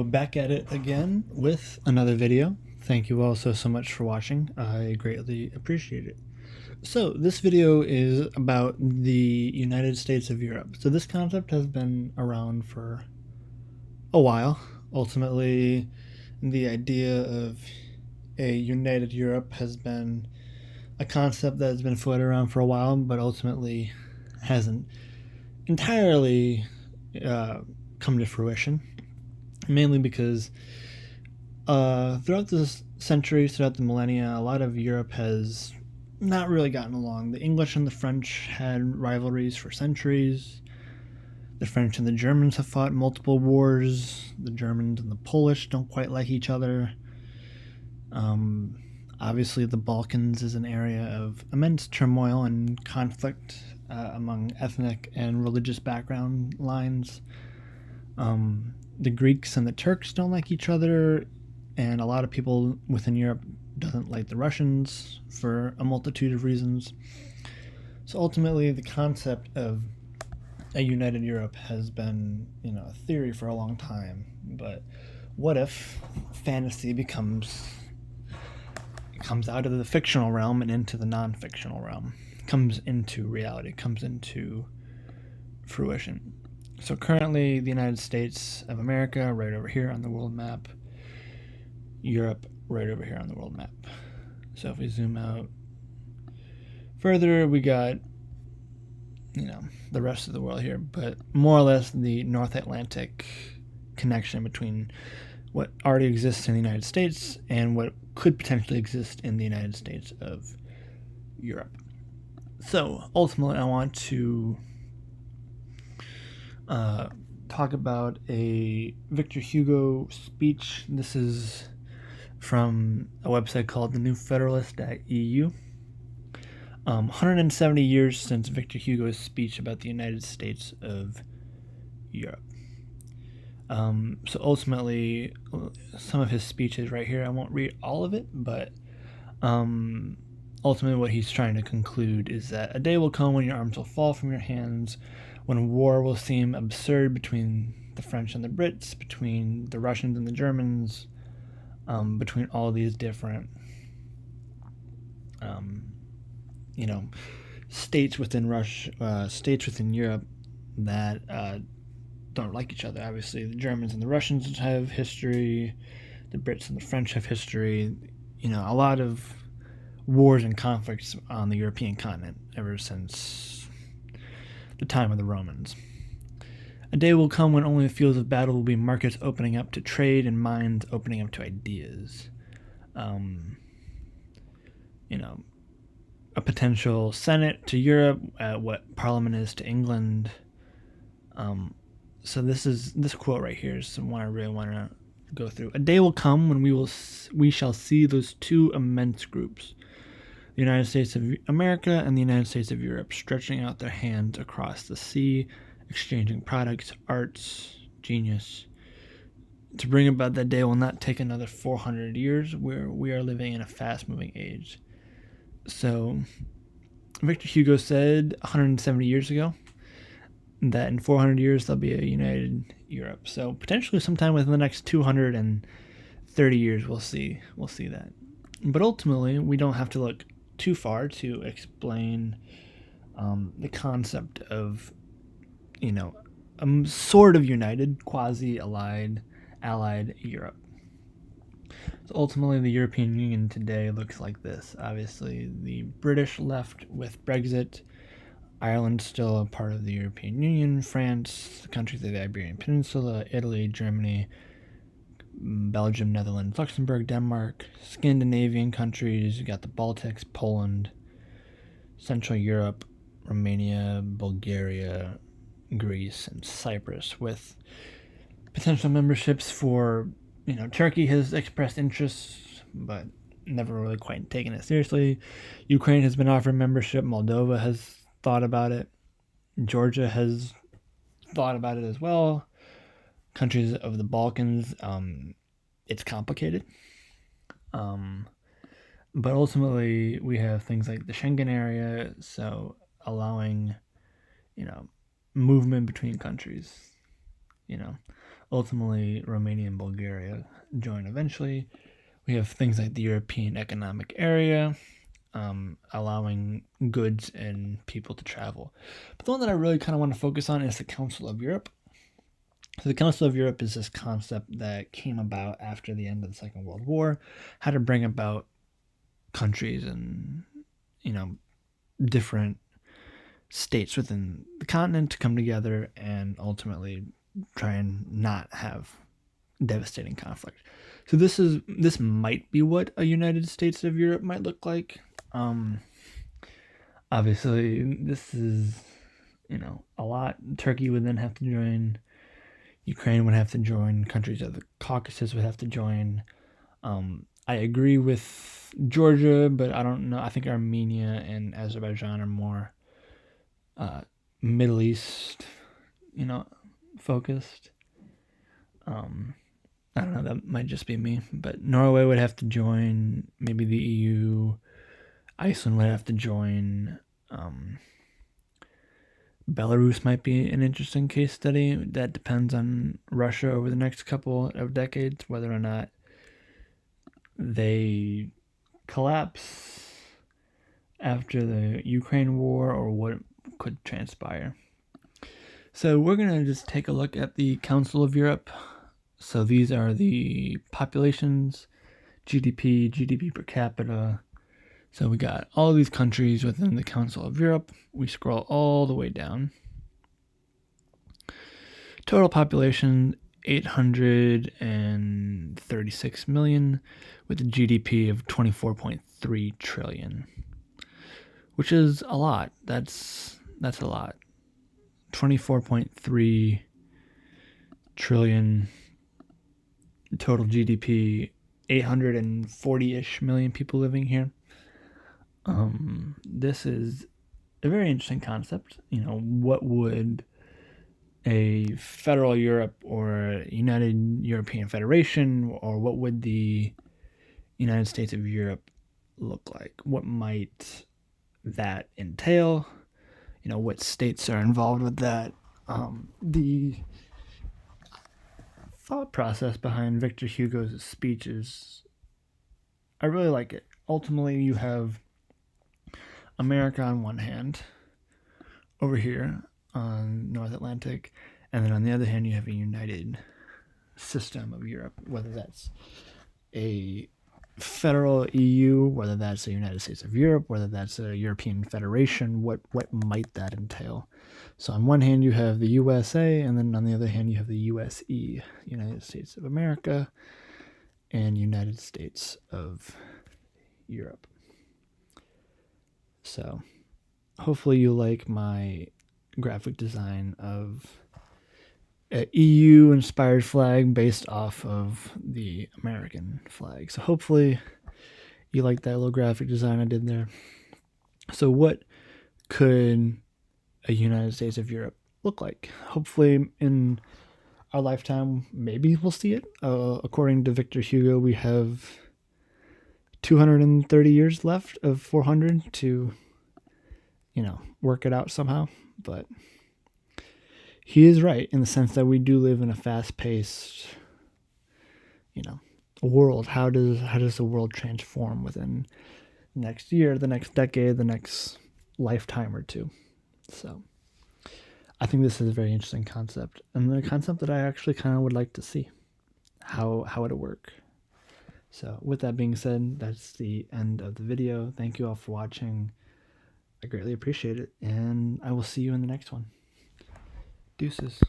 Back at it again with another video. Thank you all so much for watching. I greatly appreciate it. So this video is about the United States of Europe. So this concept has been around for a while. Ultimately, the idea of a united Europe has been a concept that has been floated around for a while, but ultimately hasn't entirely come to fruition. Mainly because throughout the centuries, throughout the millennia, a lot of Europe has not really gotten along. The English and the French had rivalries for centuries. The French and the Germans have fought multiple wars. The Germans and the Polish don't quite like each other. Obviously, the Balkans is an area of immense turmoil and conflict among ethnic and religious background lines. The Greeks and the Turks don't like each other, and a lot of people within Europe doesn't like the Russians for a multitude of reasons. So ultimately, the concept of a united Europe has been, a theory for a long time. But what if fantasy comes out of the fictional realm and into the non-fictional realm, comes into reality, comes into fruition? So currently, the United States of America, right over here on the world map. Europe, right over here on the world map. So if we zoom out further, we got, the rest of the world here. But more or less the North Atlantic connection between what already exists in the United States and what could potentially exist in the United States of Europe. So ultimately, I want to talk about a Victor Hugo speech. This is from a website called thenewfederalist.eu. 170 years since Victor Hugo's speech about the United States of Europe. So ultimately, some of his speeches right here, I won't read all of it, but ultimately what he's trying to conclude is that a day will come when your arms will fall from your hands, when war will seem absurd between the French and the Brits, between the Russians and the Germans, between all these different, states within states within Europe that don't like each other. Obviously, the Germans and the Russians have history. The Brits and the French have history. A lot of wars and conflicts on the European continent ever since the time of the Romans. A day will come when only the fields of battle will be markets opening up to trade and minds opening up to ideas. A potential Senate to Europe, what Parliament is to England. So this quote right here is the one I really want to go through. A day will come when we shall see those two immense groups, the United States of America and the United States of Europe, stretching out their hands across the sea, exchanging products, arts, genius. To bring about that day will not take another 400 years, where we are living in a fast-moving age. So, Victor Hugo said 170 years ago that in 400 years there'll be a united Europe. So potentially sometime within the next 230 years we'll see that. But ultimately, we don't have to look too far to explain the concept of, a sort of united, quasi-allied Europe. So ultimately, the European Union today looks like this. Obviously, the British left with Brexit. Ireland's still a part of the European Union. France, the countries of the Iberian Peninsula, Italy, Germany, Belgium, Netherlands, Luxembourg, Denmark, Scandinavian countries. You got the Baltics, Poland, Central Europe, Romania, Bulgaria, Greece, and Cyprus, with potential memberships for, Turkey has expressed interest, but never really quite taken it seriously. Ukraine has been offered membership. Moldova has thought about it. Georgia has thought about it as well. Countries of the Balkans, it's complicated. But ultimately, we have things like the Schengen area, so allowing, movement between countries. ultimately Romania and Bulgaria join eventually. We have things like the European Economic Area, allowing goods and people to travel. But the one that I really kind of want to focus on is the Council of Europe. So the Council of Europe is this concept that came about after the end of the Second World War, how to bring about countries and, different states within the continent to come together and ultimately try and not have devastating conflict. So this might be what a United States of Europe might look like. Obviously, this is a lot. Turkey would then have to join. Ukraine would have to join. Countries of the Caucasus would have to join. I agree with Georgia, but I don't know. I think Armenia and Azerbaijan are more Middle East, focused. I don't know. That might just be me, but Norway would have to join. Maybe the EU. Iceland would have to join. Belarus might be an interesting case study. That depends on Russia over the next couple of decades, whether or not they collapse after the Ukraine war or what could transpire. So we're going to just take a look at the Council of Europe. So these are the populations, GDP per capita. So we got all these countries within the Council of Europe. We scroll all the way down. Total population, 836 million, with a GDP of 24.3 trillion, which is a lot. That's a lot. 24.3 trillion total GDP, 840-ish million people living here. This is a very interesting concept. What would a federal Europe or United European Federation, or what would the United States of Europe look like? What might that entail? What states are involved with that? The thought process behind Victor Hugo's speech is, I really like it. Ultimately, you have America on one hand, over here on North Atlantic, and then on the other hand, you have a united system of Europe, whether that's a federal EU, whether that's a United States of Europe, whether that's a European Federation. What might that entail? So on one hand, you have the USA, and then on the other hand, you have the USE, United States of America, and United States of Europe. So hopefully you like my graphic design of an EU inspired flag based off of the American flag. So hopefully you like that little graphic design I did there. So what could a United States of Europe look like? Hopefully in our lifetime, maybe we'll see it. According to Victor Hugo, we have 230 years left of 400 to, work it out somehow. But he is right in the sense that we do live in a fast-paced, world. How does the world transform within the next year, the next decade, the next lifetime or two? So I think this is a very interesting concept, and a concept that I actually kind of would like to see how it'll work. So with that being said, that's the end of the video. Thank you all for watching. I greatly appreciate it, and I will see you in the next one. Deuces.